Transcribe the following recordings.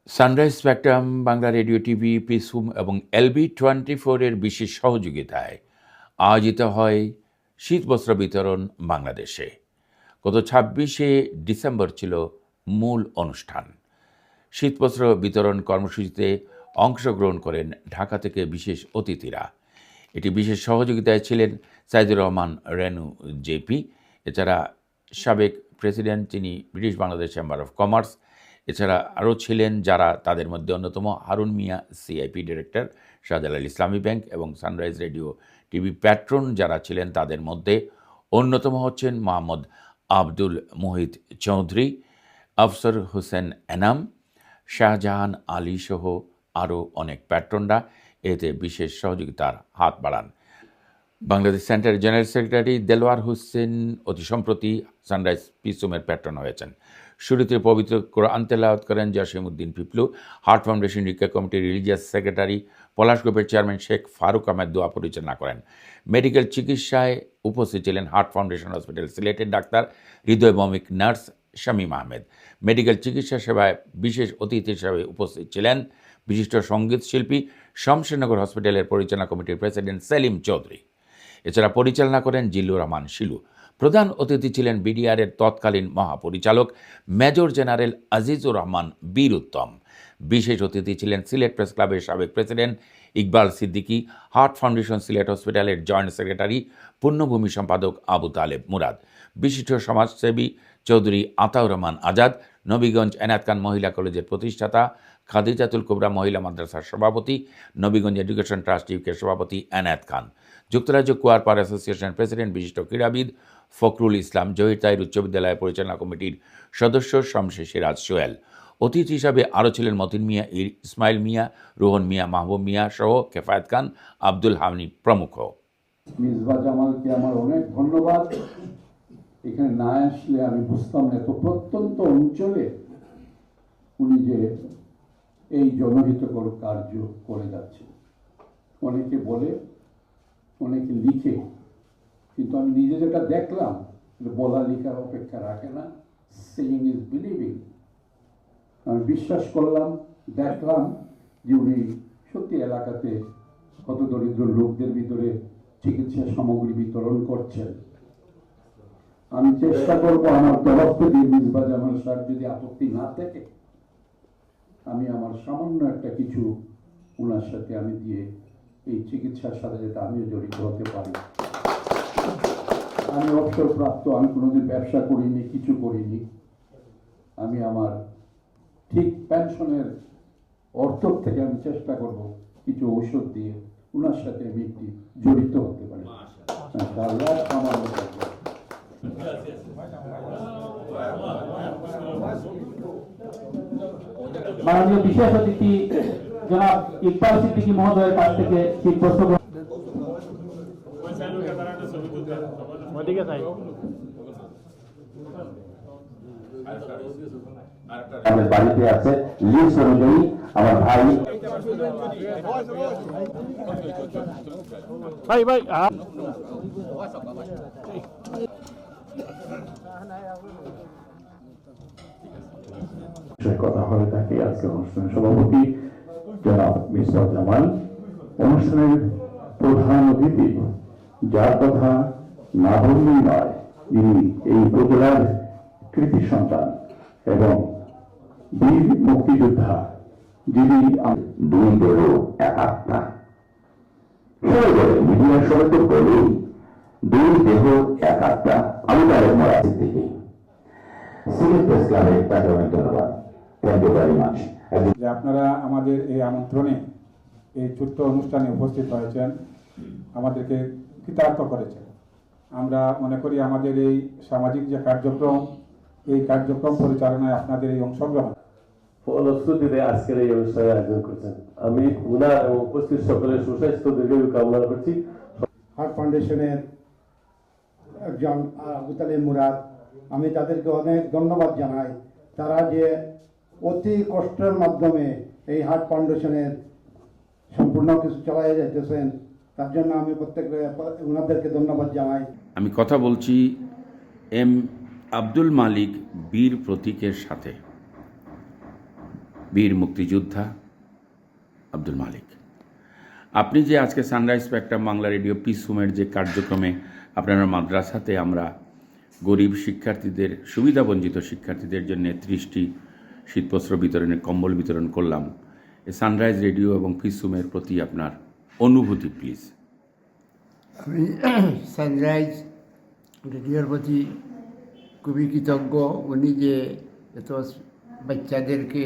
Sunrise spectrum, Bangla radio, TV, পিসুম এবং LB24 এর বিশেষ সহযোগিতায় আয়োজিত হয় শীতবস্ত্র বিতরণ বাংলাদেশে। গত 26শে ডিসেম্বর ছিল মূল অনুষ্ঠান। শীতবস্ত্র বিতরণ কর্মসূচিতে অংশগ্রহণ করেন ঢাকা থেকে বিশেষ অতিথিরা। এটি বিশেষ সহযোগিতায় ছিলেন সাইদুর রহমান রেনু জেপি, এছাড়া সাবেক প্রেসিডেন্ট, তিনি British Bangladesh chamber of commerce. এছাড়া আরও ছিলেন যারা, তাদের মধ্যে অন্যতম হারুন মিয়া, CIP ডিরেক্টর, শাহজালাল ইসলামী ব্যাংক এবং সানরাইজ রেডিও টিভি প্যাট্রন যারা ছিলেন, তাদের মধ্যে অন্যতম হচ্ছেন মোহাম্মদ আব্দুল মুহিত চৌধুরী, আফসর হোসেন এনাম, শাহজাহান আলী সহ আরও অনেক প্যাট্রনরা এতে বিশেষ সহযোগিতার হাত বাড়ান। বাংলাদেশ সেন্টারের জেনারেল সেক্রেটারি দেলোয়ার হোসেন অতি সম্প্রতি সানরাইজ পিসুমের প্যাট্রন হয়েছেন। শুরুতে পবিত্র কোরআন তেলাওয়াত করেন জসিমউদ্দিন পিপলু। হার্ট ফাউন্ডেশন শিক্ষা কমিটির রিলিজিয়াস সেক্রেটারি পলাশ গ্রুপের চেয়ারম্যান শেখ ফারুক আহমেদ দোয়া পরিচালনা করেন। মেডিকেল চিকিৎসায় উপস্থিত ছিলেন হার্ট ফাউন্ডেশন হসপিটাল সিলেটের ডাক্তার, হৃদয় ভৌমিক নার্স শামীম আহমেদ। মেডিকেল চিকিৎসা সেবায় বিশেষ অতিথি হিসেবে উপস্থিত ছিলেন বিশিষ্ট সঙ্গীত শিল্পী, শমশেরনগর হসপিটালের পরিচালনা কমিটির প্রেসিডেন্ট সেলিম চৌধুরী। এছাড়া পরিচালনা করেন জিল্লুর রহমান শিলু। প্রধান অতিথি ছিলেন বিডিআরের তৎকালীন মহাপরিচালক মেজর জেনারেল আজিজুর রহমান বীর উত্তম। বিশেষ অতিথি ছিলেন সিলেট প্রেস ক্লাবের সাবেক president Iqbal Siddiqui, heart foundation Sylhet হসপিটালের জয়েন্ট সেক্রেটারি, পুণ্যভূমি সম্পাদক আবু তালেব মুরাদ, বিশিষ্ট সমাজসেবী চৌধুরী আতাউর রহমান আজাদ, নবীগঞ্জ এনায়েত খান মহিলা কলেজের প্রতিষ্ঠাতা, খাদিজাতুল কুবরা মহিলা মাদ্রাসার সভাপতি, নবীগঞ্জ এডুকেশন ট্রাস্ট ইউকের সভাপতি এনায়েত খান, যুক্তরাজ্য কুয়ারপাড় অ্যাসোসিয়েশনের প্রেসিডেন্ট বিশিষ্ট ক্রীড়াবিদ ফখরুল ইসলাম, জহির তাহির উচ্চ বিদ্যালয় পরিচালনা কমিটির সদস্য শমশের সিরাজ সোহেল। অতিথি হিসাবে আরও ছিলেন মতিন মিয়া, ইসমাইল মিয়া, রোহন মিয়া, মাহবুব মিয়া সহ কেফায়েত খান, আব্দুল হামিদ প্রমুখ। মিসবাহ জামালকে আমার অনেক ধন্যবাদ। এখানে না আসলে আমি বুঝতাম না এত প্রত্যন্ত অঞ্চলে উনি যে এই জনহিতকর কার্য করে যাচ্ছে। অনেকে বলে, অনেকে লিখে, কিন্তু আমি নিজে যেটা দেখলাম, বলা লেখার অপেক্ষা রাখে না। Saying is believing. আমি বিশ্বাস করলাম, দেখলাম যে উনি সত্যি এলাকাতে কত দরিদ্র লোকদের ভিতরে চিকিৎসা সামগ্রী বিতরণ করছেন। আমি চেষ্টা করবো আমার তরফ থেকে, মিসবাহ জামাল সাহেব যদি আপত্তি না থাকে, আমি আমার সামান্য একটা কিছু ওনার সাথে আমি দিয়ে এই চিকিৎসার সাথে যাতে আমিও জড়িত হতে পারি। আমি অবসরপ্রাপ্ত, আমি কোনোদিন ব্যবসা করিনি, কিছু করিনি। আমি আমার ঠিক পেনশনের অর্থ থেকে আমি চেষ্টা করব কিছু ঔষধ দিয়ে ওনার সাথে আমি একটি জড়িত হতে পারি। আমার মাননীয় বিশেষ অতিথি জনাব ইকবাল সিদ্দিকী মহোদয়ের কাছ থেকে শীতবস্ত্র আমাদের বাড়িতে আছে লিস্ট অনুযায়ী আমার ভাই কথা হয়ে থাকে। আজকে অনুষ্ঠানের সভাপতি জনাব মিসবাহ জামাল, অনুষ্ঠানের প্রধান অতিথি, যার কথা না বললেই নয়, যিনি এই উপজেলার কৃতি সন্তান এবং বীর মুক্তিযোদ্ধা, যিনি দুই দেহ এক আত্মা। মিডিয়ার সবাই তো বলেই দুই দেহ এক আত্মা। আমি তাদের মরাজি থেকে সিলেট প্রেস ক্লাবের তাকে অনেক ধন্যবাদ। Thank you very much. আপনারা আমাদের এই আমন্ত্রণে, এই ছোট্ট অনুষ্ঠানে উপস্থিত হয়েছেন, আমাদেরকে কৃতার্থ করেছেন। আমরা মনে করি আমাদের এই সামাজিক যে কার্যক্রম, এই কার্যক্রম পরিচালনায় আপনাদের এই অংশগ্রহণ ফলশ্রুতিতে আজকের এই অনুষ্ঠানে আয়োজন করছেন। আমি উনার এবং উপস্থিত সকলের সুস্বাস্থ্য দীর্ঘায়ু কামনা করছি। হার্ট ফাউন্ডেশনের একজন আবু তালেব মুরাদ, আমি তাদেরকে অনেক ধন্যবাদ জানাই। তারা যে অতি কষ্টের মাধ্যমে এই হার্ট ফাউন্ডেশনের সম্পূর্ণ কিছু চালিয়ে যাইতেছেন, তার জন্য আমি ওনাদেরকে ধন্যবাদ জানাই। আমি কথা বলছি এম আব্দুল মালিক বীর প্রতীকের সাথে। বীর মুক্তিযোদ্ধা আব্দুল মালিক। আপনি যে আজকে sunrise spectrum Bangla radio piece রুমের যে কার্যক্রমে আপনারা মাদ্রাসাতে আমরা গরিব শিক্ষার্থীদের, সুবিধাবঞ্চিত শিক্ষার্থীদের জন্য 30টি শীতবস্ত্র বিতরণের কম্বল বিতরণ করলাম, এই সানরাইজ রেডিও এবং পিস রুমের প্রতি আপনার অনুভূতি প্লিজ। আমি সানরাইজ রেডিওর প্রতি খুবই কৃতজ্ঞ। উনি যে এত বাচ্চাদেরকে,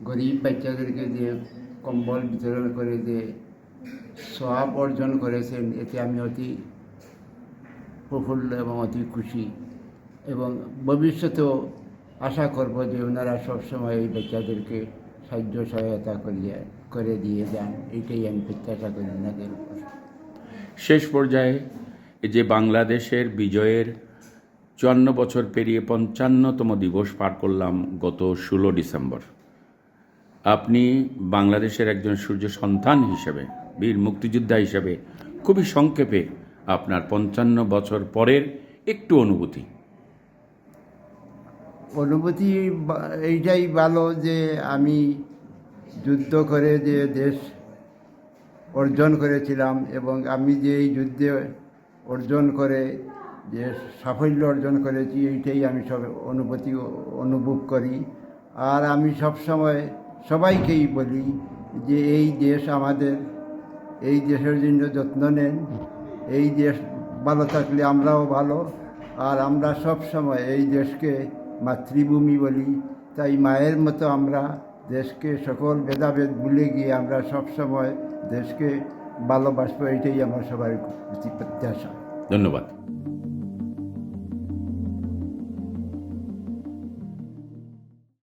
গরিব বাচ্চাদেরকে যে কম্বল বিতরণ করে যে সওয়াব অর্জন করেছেন, এতে আমি অতি প্রফুল্ল এবং অতি খুশি, এবং ভবিষ্যতেও আশা করব যে ওনারা সবসময় এই বাচ্চাদেরকে সাহায্য সহায়তা করে দিয়ে যান। এইটাই আমি প্রত্যাশা করি ওনাদের উপর। শেষ পর্যায়ে এই যে বাংলাদেশের বিজয়ের 54 বছর পেরিয়ে 55তম দিবস পার করলাম গত 16 ডিসেম্বর। আপনি বাংলাদেশের একজন সূর্য সন্তান হিসেবে, বীর মুক্তিযোদ্ধা হিসেবে খুবই সংক্ষেপে আপনার 55 বছর পরের একটু অনুভূতি। এইটাই ভালো যে আমি যুদ্ধ করে যে দেশ অর্জন করেছিলাম, এবং আমি যে এই যুদ্ধে অর্জন করে যে সাফল্য অর্জন করেছি, এইটাই আমি সব অনুভব করি। আর আমি সবসময় সবাইকেই বলি যে এই দেশ আমাদের, এই দেশের জন্য যত্ন নেন। এই দেশ ভালো থাকলে আমরাও ভালো, আর আমরা সবসময় এই দেশকে মাতৃভূমি বলি। তাই মায়ের মতো আমরা দেশকে সকল ভেদাভেদ ভুলে গিয়ে আমরা সবসময় দেশকে ভালোবাসবো, এটাই আমার সবার প্রতি প্রত্যাশা। ধন্যবাদ।